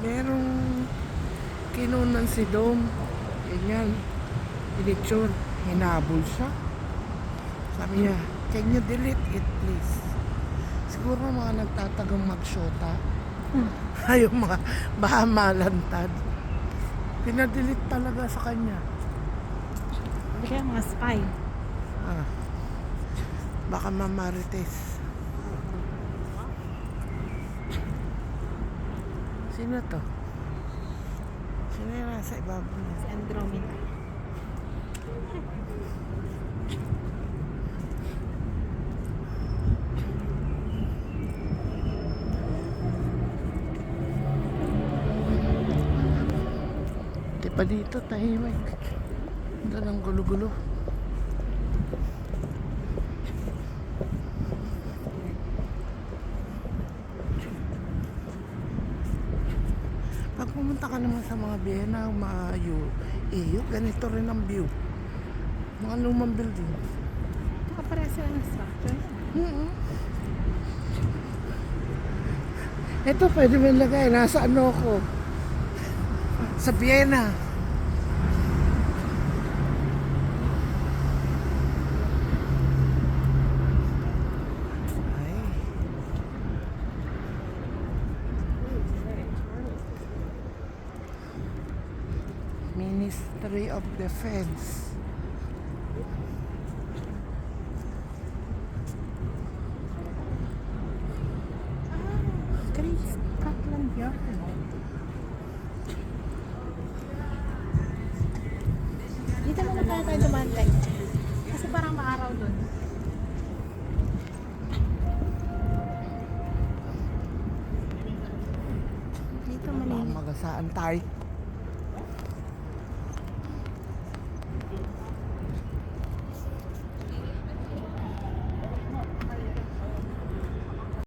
Merong kinunan si Dom. Ganyan. Pinicture. Hinabol siya. Sabi niya, can you delete it please? Siguro mga nagtatagang magsyota. Yung mga bahamalantad. Pinadelete talaga sa kanya. Kaya mga spy. Ah, baka mamarites. Sino to? Sino yung nasa ibabaw niya? Si Andromeda. Di pa dito, tahimik. Doon ang gulo-gulo. Pag pumunta ka naman sa mga Vienna, mga EU, ganito rin ang view. Mga lumang building. Nakapareha sila ng structure. Ito pwede mo ilagay. Nasa ano ko? Sa Vienna. Ay. Ministry of Defense. Great Scotland Yard. Dito na lang tayo dumantay. Kasi parang maaraw dun. Dito Baka Manila. magasaan tayo.